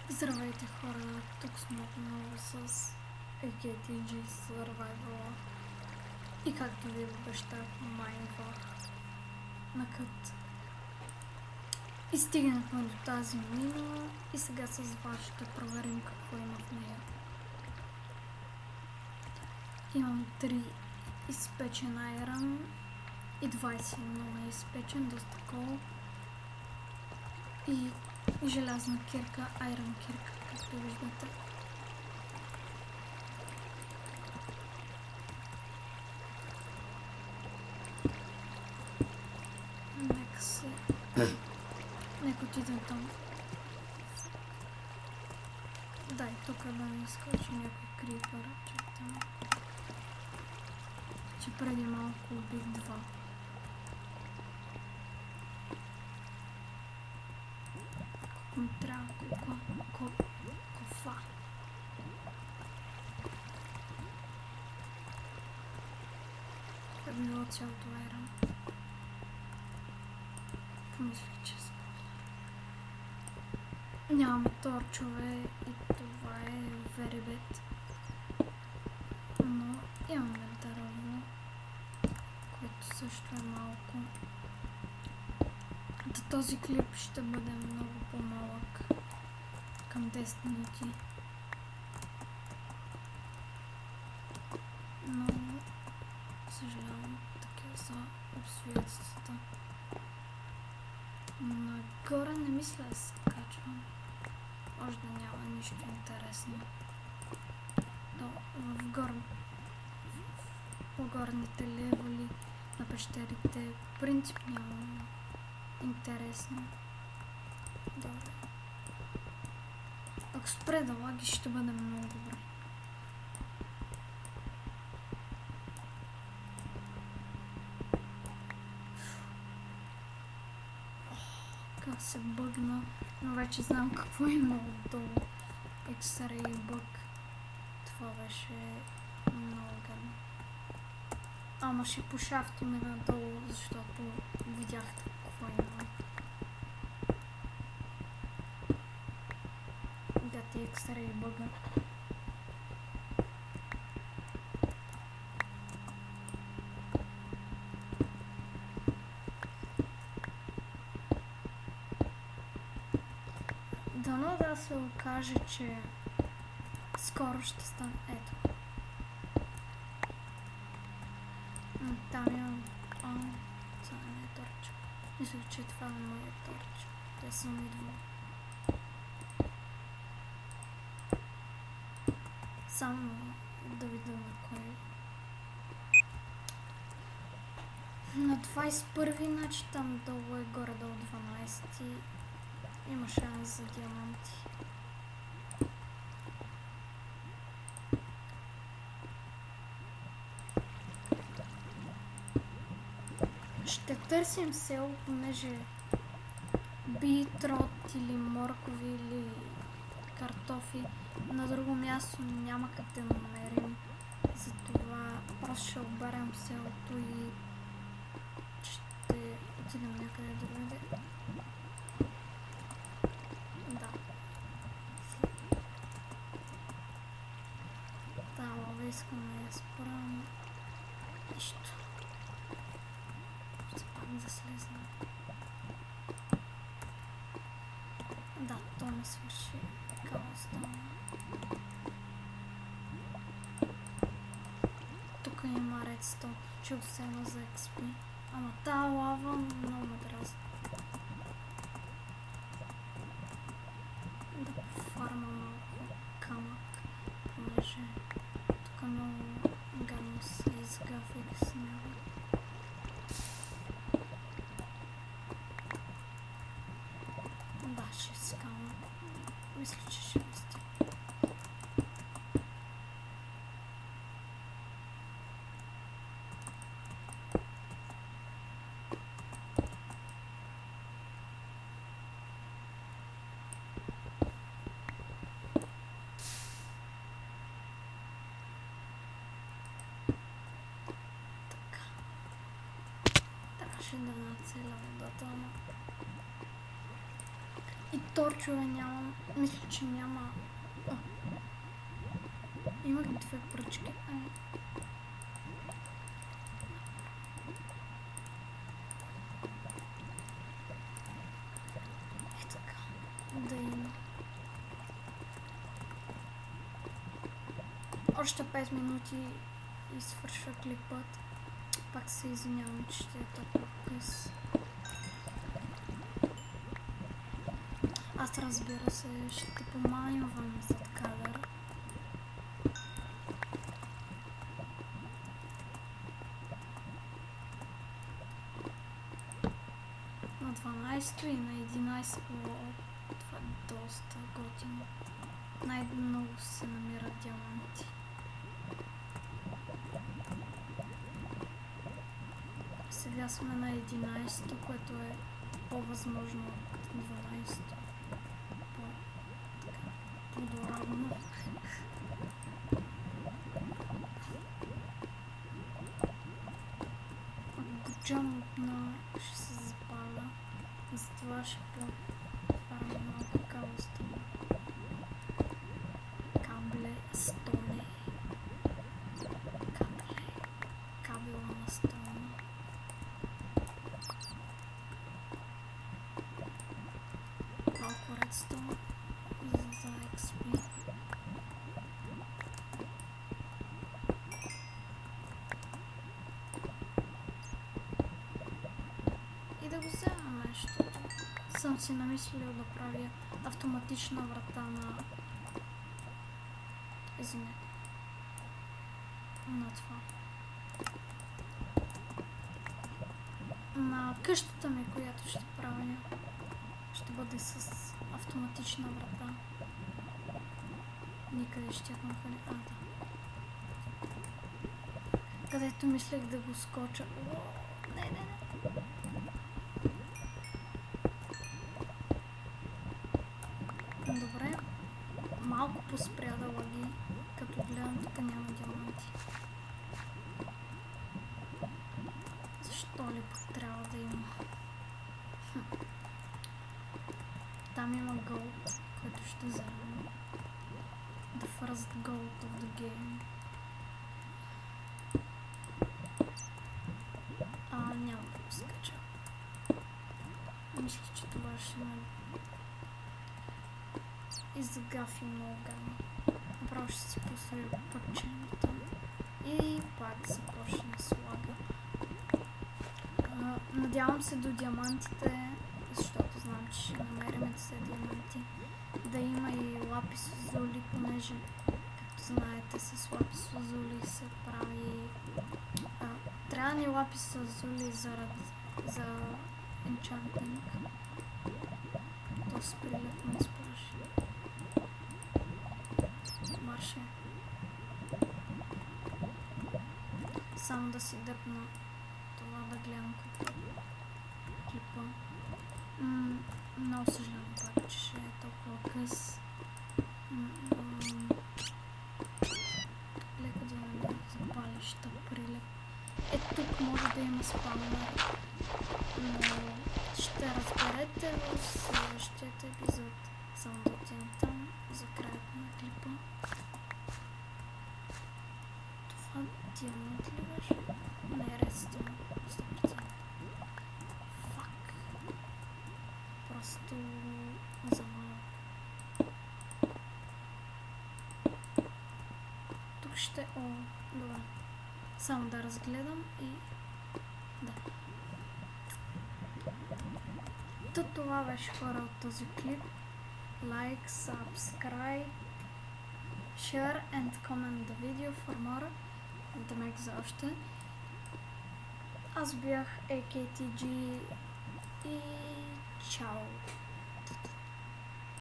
Здравейте хора, тук сме отново с AKTG Survival и както ви обещах, майнвах на кът. И стигнахме до тази мина и сега с вас ще проверим какво има в нея. Имам 3 изпечен айрон и 21 неизпечен, доста кол и желязна кирка, айрон кирка, както виждате. Нека отидем там. Дай тук да не изкочи някой крипър, че преди малко убих 2. Ми трябва кофа. Това е било цялото айрон. Помислих, че нямаме торчове и това е very bad. Но имаме дърво, което също е малко. Този клип ще бъде много по-малък, към 10 минути. Но съжалявам, такива са обстоятелствата. Нагоре не мисля да се качвам. Може да няма нищо интересно. По горните левели на пещерите принцип няма интересно. Добре. Ако спре да лаги, ще бъде много добре. Как се бъгна, но вече знам какво има отдолу. X-ray бъг. Това беше много гадно. Ама ще пошафтиме надолу, защото видяхте какво има. Дайте X-ray бъга. Дано да се окаже, че скоро ще стане. Ето. Там имам... това не е торч. Мисля, че това е моят торч. Те съм идвал. Само да видя на кой. На 21-ви, значи там долу е горе-долу 12-ти. Има шанс за диаманти. Ще търсим село, понеже битрот или моркови или картофи на друго място няма как да намерим. Затова просто ще оберем селото и ще отидем някъде другаде. Да. Да, лава искам да я спрям. Нищо. Ще пак да слезем. Да, то не свърши. Така остана. Тук има редстон. Чул се едно за XP. Ама тази лава много ме дразни. Да пофарма малко камък, понеже тук много гадно се изгафих с него. Да, ще скам. Мисля, че ще ми стигне. Трябваше да нацеля водата, но И торчове нямам. Мисля, че няма. О. Имах 2 пръчки. Е така. Да има. Още 5 минути и свършва клипът. Пак се извинявам, че ще е толкова къс. Аз, разбира се, ще помайвам зад кадър. На 12 и на 11 това е доста готино. Най-много се намират диаманти. Сега сме на 11, което е по-възможно от 12. По-доравно. Ако джампна, ще се запаля. Затова ще по-фарма малко кабелстоне. Кабела на стоне. Малко редстон за XP. И да го вземем, защото съм си намислил да правя автоматична врата на... Извинете. На това. На къщата ми, която ще правя, ще бъде с автоматична врата. Никъде ще ходя. Да. Където мислех да го скоча. Не. Добре. Малко поспря да лаги, като гледам, тук няма диаманти. Защо ли пък трябва да има? Там има gold, който ще вземем. The first gold of the game. Няма да го скача. Мисля, че това ще ме изгафи много гано. Направо ще си поставя пъчената и пак започне с лага. Надявам се до диамантите, защото знам, че ще намерим тези диаманти, да има и лапис лазули, понеже, както знаете, с лапис лазули се прави... трябва ни лапис лазули за енчантинг. То с прилеп ме изплаши. Марше. Само да си дърпна това да гледам клипа. Много съжалявам пак, че ще е толкова къс. Леко да не запалиш тъп прилеп. Тук може да има спамнер, но ще разберете в следващият епизод. Само да отидем там за краят на клипа. Това диамант ли беше? Не, редстон. 100%. Фак. Просто за малко. Тук ще... добре. Само да разгледам и... да. Това беше, хора, от този клип. Like, subscribe, share and comment the video for more. Демек за още. Аз бях AKTG и чао!